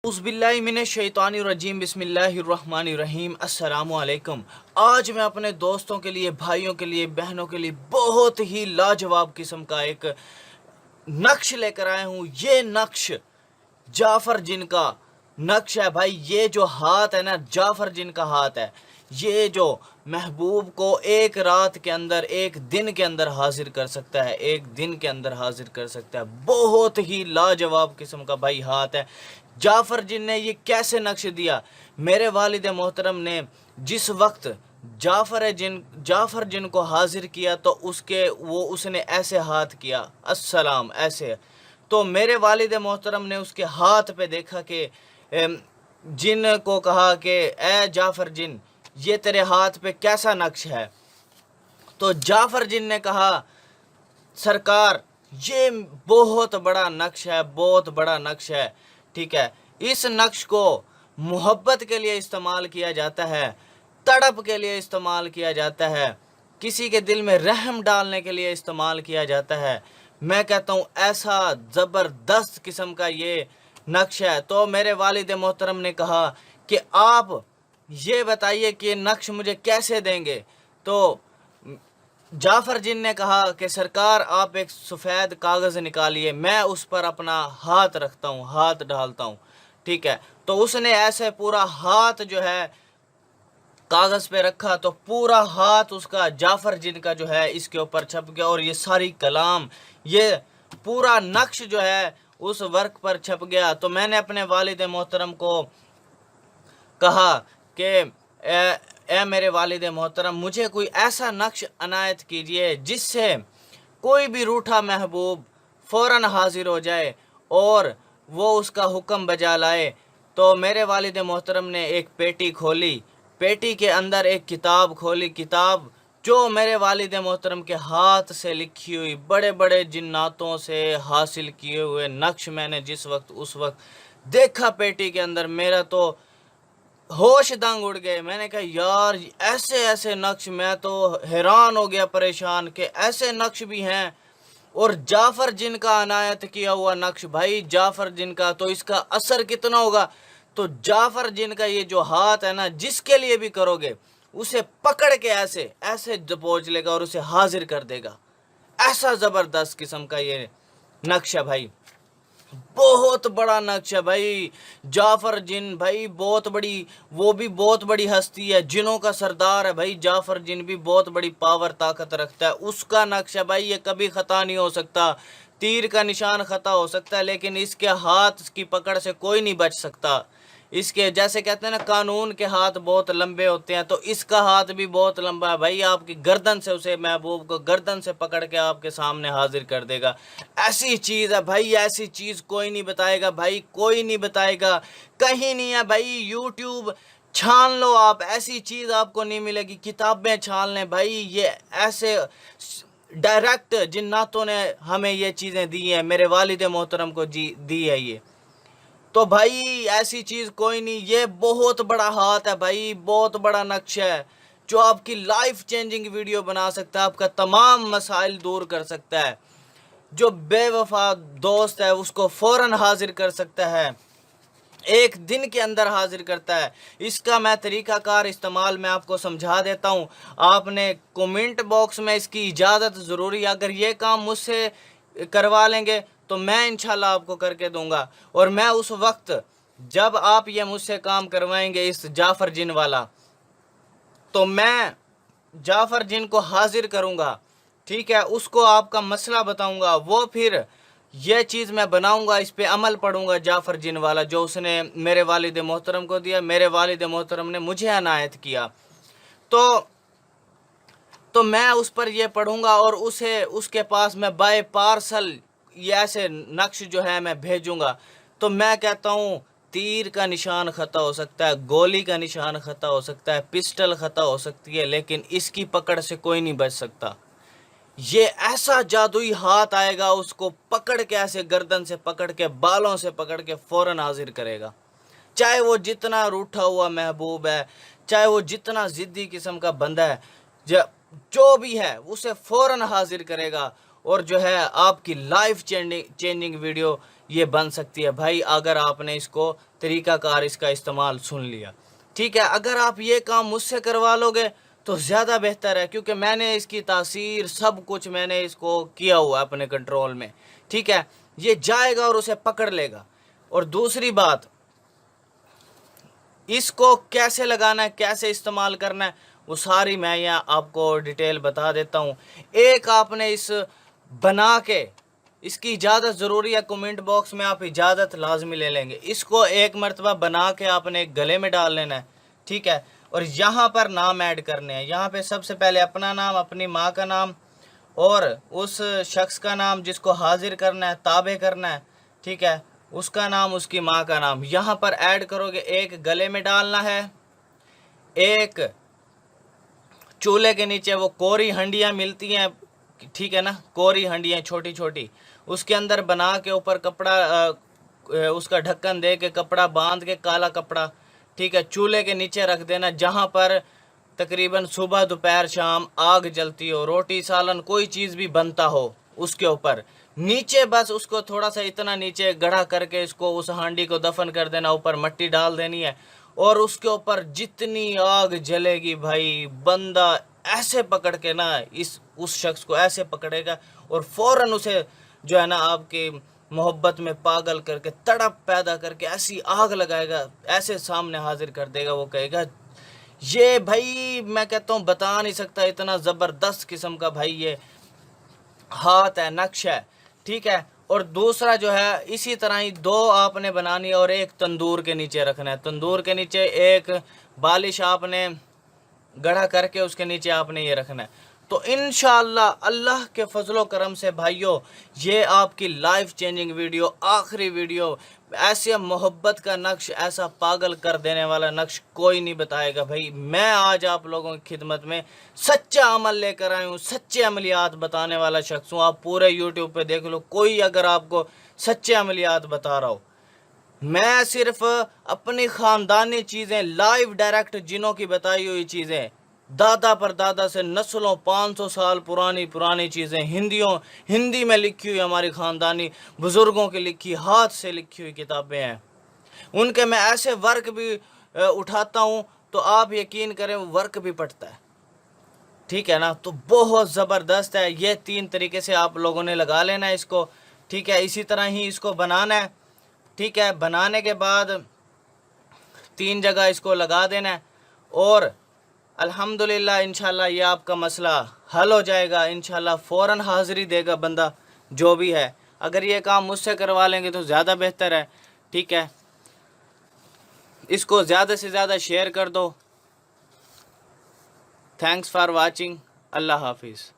उज़बिल्लाहिमिनश्शैतानिर्रजीम बिस्मिल्लाहिर्रहमानिर्रहीम अस्सलामु अलैकुम। आज मैं अपने दोस्तों के लिए, भाइयों के लिए, बहनों के लिए बहुत ही लाजवाब किस्म का एक नक्श लेकर आया हूँ। ये नक्श जाफर जिन का नक्श है भाई। ये जो हाथ है ना, जाफर जिन का हाथ है। ये जो महबूब को एक रात के अंदर, एक दिन के अंदर हाजिर कर सकता है, एक दिन के अंदर हाजिर कर सकता है। बहुत ही लाजवाब किस्म का भाई हाथ है। जाफर जिन ने ये कैसे नक्श दिया? मेरे वालिद मोहतरम ने जिस वक्त जाफर जिन को हाजिर किया तो उसने ऐसे हाथ किया, अस्सलाम, ऐसे। तो मेरे वालिद मोहतरम ने उसके हाथ पे देखा कि जिन को कहा कि ए जाफर जिन, ये तेरे हाथ पे कैसा नक्श है? तो जाफर जिन ने कहा, सरकार ये बहुत बड़ा नक्श है, बहुत बड़ा नक्श है। ठीक है, इस नक्श को मोहब्बत के लिए इस्तेमाल किया जाता है, तड़प के लिए इस्तेमाल किया जाता है, किसी के दिल में रहम डालने के लिए इस्तेमाल किया जाता है। मैं कहता हूँ ऐसा ज़बरदस्त किस्म का ये नक्श है। तो मेरे वालिद मोहतरम ने कहा कि आप ये बताइए कि नक्श मुझे कैसे देंगे? तो जाफर जिन ने कहा कि सरकार आप एक सफ़ेद कागज़ निकालिए, मैं उस पर अपना हाथ रखता हूँ, हाथ डालता हूँ। ठीक है, तो उसने ऐसे पूरा हाथ जो है कागज़ पे रखा तो पूरा हाथ उसका जाफर जिन का जो है इसके ऊपर छप गया, और ये सारी कलाम, ये पूरा नक्श जो है उस वर्क पर छप गया। तो मैंने अपने वालिद मोहतरम को कहा कि ए मेरे वालिद मोहतरम, मुझे कोई ऐसा नक्श अनायत कीजिए जिससे कोई भी रूठा महबूब फ़ौरन हाजिर हो जाए और वो उसका हुक्म बजा लाए। तो मेरे वालिद मोहतरम ने एक पेटी खोली, पेटी के अंदर एक किताब खोली, किताब जो मेरे वालिद मोहतरम के हाथ से लिखी हुई बड़े बड़े जिन्नातों से हासिल किए हुए नक्श मैंने जिस वक्त उस वक्त देखा पेटी के अंदर, मेरा तो होश दंग उड़ गए। मैंने कहा यार ऐसे ऐसे नक्श, मैं तो हैरान हो गया, परेशान कि ऐसे नक्श भी हैं। और जाफर जिन का अनायत किया हुआ नक्श, भाई जाफर जिन का, तो इसका असर कितना होगा? तो जाफर जिन का ये जो हाथ है ना, जिसके लिए भी करोगे उसे पकड़ के ऐसे ऐसे दबोच लेगा और उसे हाजिर कर देगा। ऐसा ज़बरदस्त किस्म का ये नक्श है भाई, बहुत बड़ा नक्श है भाई। जाफर जिन भाई बहुत बड़ी, वो भी बहुत बड़ी हस्ती है, जिनों का सरदार है भाई। जाफर जिन भी बहुत बड़ी पावर ताकत रखता है, उसका नक्श है भाई। ये कभी ख़ता नहीं हो सकता, तीर का निशान ख़ता हो सकता है लेकिन इसके हाथ की पकड़ से कोई नहीं बच सकता। इसके जैसे कहते हैं ना, कानून के हाथ बहुत लंबे होते हैं, तो इसका हाथ भी बहुत लंबा है भाई। आपकी गर्दन से, उसे महबूब को गर्दन से पकड़ के आपके सामने हाजिर कर देगा। ऐसी चीज़ है भाई, ऐसी चीज़ कोई नहीं बताएगा भाई, कोई नहीं बताएगा, कहीं नहीं है भाई। यूट्यूब छान लो आप, ऐसी चीज़ आपको नहीं मिलेगी। किताबें छान लें भाई, ये ऐसे डायरेक्ट जिन्नातों ने हमें ये चीज़ें दी हैं, मेरे वालिद मोहतरम को दी है ये। तो भाई ऐसी चीज़ कोई नहीं, ये बहुत बड़ा हाथ है भाई, बहुत बड़ा नक्शा है जो आपकी लाइफ चेंजिंग वीडियो बना सकता है, आपका तमाम मसाइल दूर कर सकता है। जो बेवफा दोस्त है उसको फ़ौरन हाजिर कर सकता है, एक दिन के अंदर हाजिर करता है। इसका मैं तरीक़ाकार इस्तेमाल मैं आपको समझा देता हूँ। आपने कमेंट बॉक्स में इसकी इजाज़त ज़रूरी, अगर ये काम मुझसे करवा लेंगे तो मैं इंशाल्लाह आपको करके दूंगा। और मैं उस वक्त जब आप ये मुझसे काम करवाएंगे इस जाफर जिन वाला, तो मैं जाफर जिन को हाजिर करूंगा, ठीक है, उसको आपका मसला बताऊंगा, वो फिर ये चीज़ मैं बनाऊंगा, इस पे अमल पढ़ूंगा जाफर जिन वाला जो उसने मेरे वालिद मोहतरम को दिया, मेरे वालिद मोहतरम ने मुझे अनायत किया। तो मैं उस पर ये पढ़ूंगा और उसे उसके पास मैं बाय पार्सल ये ऐसे नक्श जो है मैं भेजूंगा। तो मैं कहता हूँ तीर का निशान ख़ता हो सकता है, गोली का निशान ख़ता हो सकता है, पिस्टल ख़ता हो सकती है, लेकिन इसकी पकड़ से कोई नहीं बच सकता। ये ऐसा जादुई हाथ आएगा, उसको पकड़ के ऐसे गर्दन से पकड़ के, बालों से पकड़ के फ़ौरन हाजिर करेगा। चाहे वो जितना रूठा हुआ महबूब है, चाहे वो जितना ज़िद्दी किस्म का बंदा है, जो भी है उसे फ़ौरन हाजिर करेगा। और जो है आपकी लाइफ चेंजिंग वीडियो ये बन सकती है भाई, अगर आपने इसको तरीका कार इसका इस्तेमाल सुन लिया। ठीक है, अगर आप ये काम मुझसे करवा लोगे तो ज़्यादा बेहतर है, क्योंकि मैंने इसकी तासीर सब कुछ मैंने इसको किया हुआ है अपने कंट्रोल में। ठीक है, ये जाएगा और उसे पकड़ लेगा। और दूसरी बात, इसको कैसे लगाना है, कैसे इस्तेमाल करना है, वो सारी मैं यहाँ आपको डिटेल बता देता हूँ। एक आपने इस बना के, इसकी इजाज़त ज़रूरी है, कमेंट बॉक्स में आप इजाज़त लाजमी ले लेंगे। इसको एक मरतबा बना के आपने एक गले में डाल लेना है। ठीक है, और यहाँ पर नाम ऐड करने हैं। यहाँ पे सबसे पहले अपना नाम, अपनी माँ का नाम और उस शख्स का नाम जिसको हाजिर करना है, ताबे करना है। ठीक है, उसका नाम, उसकी माँ का नाम यहाँ पर ऐड करोगे। एक गले में डालना है, एक चूल्हे के नीचे वो कोरी हंडियाँ मिलती हैं, ठीक है ना, कोरी हंडियाँ छोटी छोटी, उसके अंदर बना के ऊपर कपड़ा उसका ढक्कन दे के कपड़ा बांध के, काला कपड़ा, ठीक है, चूल्हे के नीचे रख देना, जहाँ पर तकरीबन सुबह दोपहर शाम आग जलती हो, रोटी सालन कोई चीज़ भी बनता हो, उसके ऊपर नीचे बस उसको थोड़ा सा इतना नीचे गढ़ा करके इसको, उस हांडी को दफन कर देना, ऊपर मिट्टी डाल देनी है। और उसके ऊपर जितनी आग जलेगी भाई, बंदा ऐसे पकड़ के ना उस शख्स को ऐसे पकड़ेगा और फौरन उसे जो है ना आपकी मोहब्बत में पागल करके, तड़प पैदा करके ऐसी आग लगाएगा, ऐसे सामने हाजिर कर देगा। वो कहेगा, ये भाई मैं कहता हूँ बता नहीं सकता, इतना ज़बरदस्त किस्म का भाई ये हाथ है, नक्श है। ठीक है, और दूसरा जो है इसी तरह ही दो आपने बनानी है और एक तंदूर के नीचे रखना है। तंदूर के नीचे एक बालिश आपने गढ़ा करके उसके नीचे आपने ये रखना है। तो इंशाअल्लाह अल्लाह के फजलो करम से भाइयों, ये आपकी लाइफ चेंजिंग वीडियो, आखिरी वीडियो, ऐसे मोहब्बत का नक्श, ऐसा पागल कर देने वाला नक्श कोई नहीं बताएगा भाई। मैं आज आप लोगों की खिदमत में सच्चा अमल लेकर आया हूँ, सच्चे अमलियात बताने वाला शख्स हूँ। आप पूरे यूट्यूब पे देख लो, कोई अगर आपको सच्चे अमलियात बता रहा हो। मैं सिर्फ अपनी ख़ानदानी चीज़ें लाइव डायरेक्ट जिनों की बताई हुई चीज़ें, दादा पर दादा से नस्लों 500 साल पुरानी चीज़ें, हिंदी में लिखी हुई, हमारी ख़ानदानी बुज़ुर्गों की लिखी, हाथ से लिखी हुई किताबें हैं। उनके मैं ऐसे वर्क भी उठाता हूँ तो आप यकीन करें वो वर्क भी पड़ता है। ठीक है ना, तो बहुत ज़बरदस्त है। ये 3 तरीके से आप लोगों ने लगा लेना है इसको। ठीक है, इसी तरह ही इसको बनाना है। ठीक है, बनाने के बाद 3 जगह इसको लगा देना है और अल्हम्दुलिल्लाह इंशाल्लाह ये आपका मसला हल हो जाएगा। इंशाल्लाह फ़ौरन हाज़िरी देगा बंदा जो भी है। अगर ये काम मुझसे करवा लेंगे तो ज़्यादा बेहतर है। ठीक है, इसको ज़्यादा से ज़्यादा शेयर कर दो। Thanks for watching. अल्लाह हाफिज़।